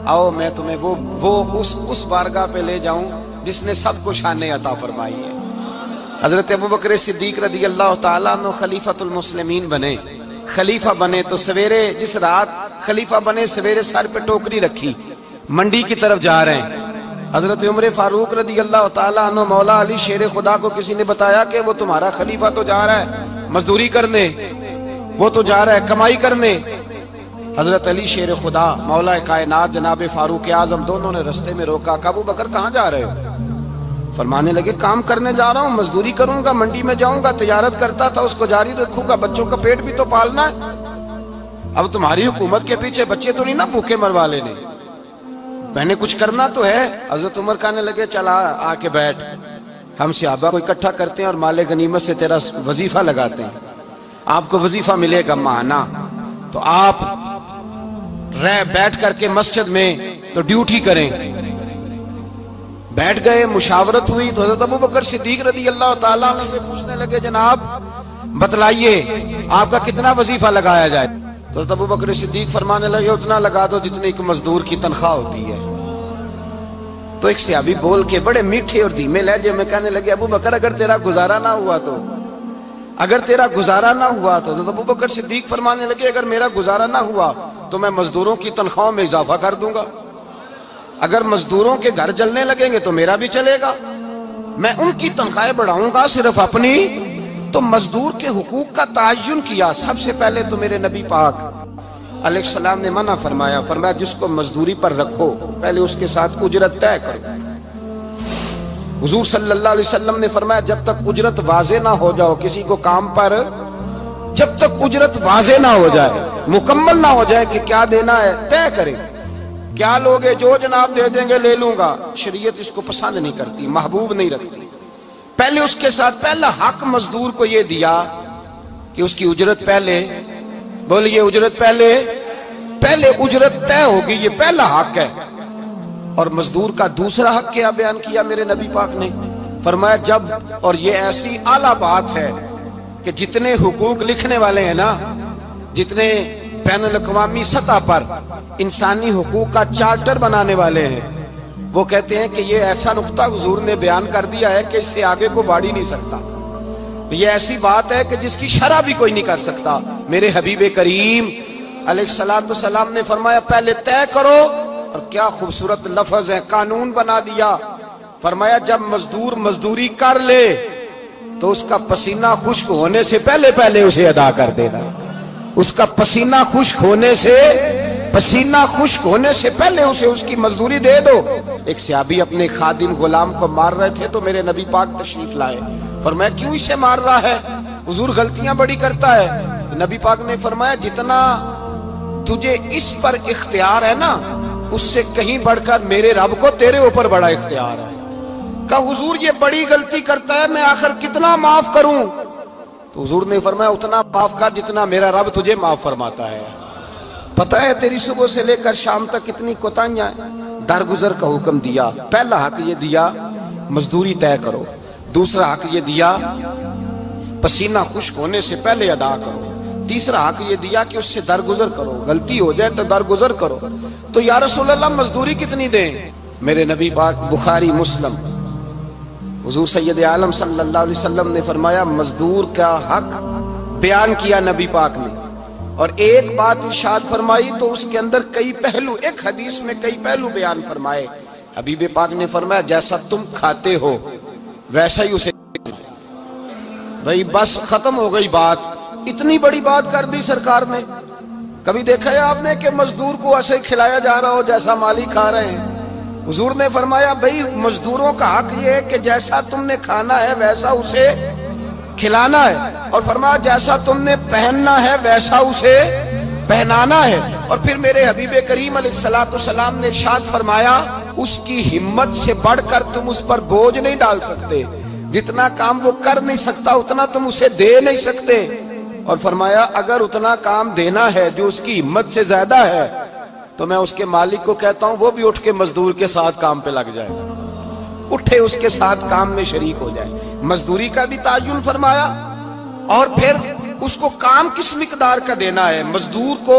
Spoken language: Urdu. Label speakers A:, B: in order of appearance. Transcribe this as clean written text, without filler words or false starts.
A: آؤ میں تمہیں وہ اس بارگاہ پہ لے جاؤں جس نے سب کو شانیں عطا فرمائی ہے۔ حضرت ابوبکر صدیق رضی اللہ تعالیٰ عنہ خلیفۃ المسلمین بنے، خلیفہ بنے تو سویرے جس رات خلیفہ بنے سویرے سر پہ ٹوکری رکھی، منڈی کی طرف جا رہے ہیں۔ حضرت عمر فاروق رضی اللہ تعالیٰ عنہ مولا علی شیر خدا کو کسی نے بتایا کہ وہ تمہارا خلیفہ تو جا رہا ہے مزدوری کرنے، وہ تو جا رہا ہے کمائی کرنے۔ حضرت علی شیر خدا مولا کائنات جناب فاروق اعظم دونوں نے رستے میں روکا کہ ابو بکر کہاں جا رہے ہو؟ فرمانے لگے کام کرنے جا رہا ہوں، مزدوری کروں گا، منڈی میں جاؤں گا، تجارت کرتا تھا اس کو جاری رکھوں گا، بچوں کا پیٹ بھی تو پالنا ہے۔ اب تمہاری حکومت کے پیچھے بچے تو نہیں نا بھوکے مروا لینے، میں نے کچھ کرنا تو ہے۔ حضرت عمر کہنے لگے چلا آ کے بیٹھ، ہم صحابہ کو اکٹھا کرتے ہیں اور مال غنیمت سے تیرا وظیفہ لگاتے ہیں، آپ کو وظیفہ ملے گا ماہانہ، تو آپ بیٹھ کر کے مسجد میں تو ڈیوٹی کریں۔ بیٹھ گئے، مشاورت ہوئی تو حضرت ابوبکر صدیق رضی اللہ تعالیٰ عنہ سے پوچھنے لگے جناب بتلائیے آپ کا کتنا وظیفہ لگایا جائے؟ تو حضرت ابوبکر صدیق فرمانے لگے اتنا لگا دو جتنی ایک مزدور کی تنخواہ ہوتی ہے۔ تو ایک صحابی بول کے بڑے میٹھے اور دھیمے لہجے میں کہنے لگے ابو بکر اگر تیرا گزارا نہ ہوا تو حضرت ابوبکر صدیق فرمانے لگے اگر میرا گزارا نہ ہوا تو میں مزدوروں کی تنخواہوں میں اضافہ کر دوں گا، اگر مزدوروں کے گھر جلنے لگیں گے تو میرا بھی چلے گا، میں ان کی تنخواہیں بڑھاؤں گا صرف اپنی۔ تو مزدور کے حقوق کا تعین کیا۔ سب سے پہلے تو میرے نبی پاک علیہ السلام نے منع فرمایا، جس کو مزدوری پر رکھو پہلے اس کے ساتھ اجرت طے کرو۔ حضور صلی اللہ علیہ وسلم نے فرمایا جب تک اجرت واضح نہ ہو جاؤ کسی کو کام پر، جب تک اجرت واضح نہ ہو جائے، مکمل نہ ہو جائے کہ کیا دینا ہے، طے کریں۔ کیا لوگے جو جناب دے دیں گے لے لوں گا، شریعت اس کو پسند نہیں کرتی، محبوب نہیں رکھتی۔ پہلے اس کے ساتھ پہلا حق مزدور کو یہ دیا کہ اس کی اجرت پہلے، بولیے اجرت پہلے اجرت طے ہوگی، یہ پہلا حق ہے۔ اور مزدور کا دوسرا حق کیا بیان کیا میرے نبی پاک نے؟ فرمایا جب، اور یہ ایسی اعلیٰ بات ہے کہ جتنے حقوق لکھنے والے ہیں نا، جتنے بین الاقوامی سطح پر انسانی حقوق کا چارٹر بنانے والے ہیں، وہ کہتے ہیں کہ یہ ایسا نقطہ حضور نے بیان کر دیا ہے کہ اس سے آگے کو بڑھ ہی نہیں سکتا، یہ ایسی بات ہے کہ جس کی شرح بھی کوئی نہیں کر سکتا۔ میرے حبیب کریم علیہ السلام نے فرمایا پہلے طے کرو، اور کیا خوبصورت لفظ ہے، قانون بنا دیا۔ فرمایا جب مزدور مزدوری کر لے تو اس کا پسینہ خشک ہونے سے پہلے اسے ادا کر دینا، اس کا پسینہ خشک ہونے سے پہلے اسے اس کی مزدوری دے دو۔ ایک صحابی اپنے خادم غلام کو مار رہے تھے تو میرے نبی پاک تشریف لائے، فرمایا کیوں اسے مار رہا ہے؟ حضور غلطیاں بڑی کرتا ہے۔ تو نبی پاک نے فرمایا جتنا تجھے اس پر اختیار ہے نا، اس سے کہیں بڑھ کر میرے رب کو تیرے اوپر بڑا اختیار ہے۔ کہا حضور یہ بڑی غلطی کرتا ہے، میں آخر کتنا معاف کروں؟ تو حضور نے فرمایا اتنا معاف کر جتنا میرا رب تجھے معاف فرماتا ہے۔ پتہ ہے تیری صبح سے لے کر شام تک کتنی کوتاہیاں ہیں، درگزر کا حکم دیا۔ پہلا حق یہ دیا مزدوری طے کرو، دوسرا حق یہ دیا پسینہ خشک ہونے سے پہلے ادا کرو، تیسرا حق یہ دیا کہ اس سے درگزر کرو، غلطی ہو جائے تو درگزر کرو۔ تو یا رسول اللہ مزدوری کتنی دیں؟ میرے نبی پاک بخاری مسلم حضور سید عالم صلی اللہ علیہ وسلم نے فرمایا مزدور کا حق بیان کیا نبی پاک نے، اور ایک بات ارشاد فرمائی تو اس کے اندر کئی پہلو، ایک حدیث میں کئی پہلو بیان فرمائے۔ حبیب پاک نے فرمایا جیسا تم کھاتے ہو ویسا ہی اسے، بھئی بس ختم ہو گئی بات۔ اتنی بڑی بات کر دی سرکار نے۔ کبھی دیکھا ہے آپ نے کہ مزدور کو ایسے کھلایا جا رہا ہو جیسا مالی کھا رہے ہیں؟ حضور نے فرمایا بھئی مزدوروں کا حق یہ ہے کہ جیسا تم نے کھانا ہے ویسا اسے کھلانا ہے، اور فرمایا جیسا تم نے پہننا ہے ویسا اسے پہنانا ہے۔ اور پھر میرے حبیب کریم علیہ السلام نے ارشاد فرمایا اس کی ہمت سے بڑھ کر تم اس پر بوجھ نہیں ڈال سکتے، جتنا کام وہ کر نہیں سکتا اتنا تم اسے دے نہیں سکتے۔ اور فرمایا اگر اتنا کام دینا ہے جو اس کی ہمت سے زیادہ ہے تو میں اس کے مالک کو کہتا ہوں وہ بھی اٹھ کے مزدور کے ساتھ کام پہ لگ جائے، اٹھے اس کے ساتھ کام میں شریک ہو جائے۔ مزدوری کا بھی تعین فرمایا، اور پھر اس کو کام کس مقدار کا دینا ہے۔ مزدور کو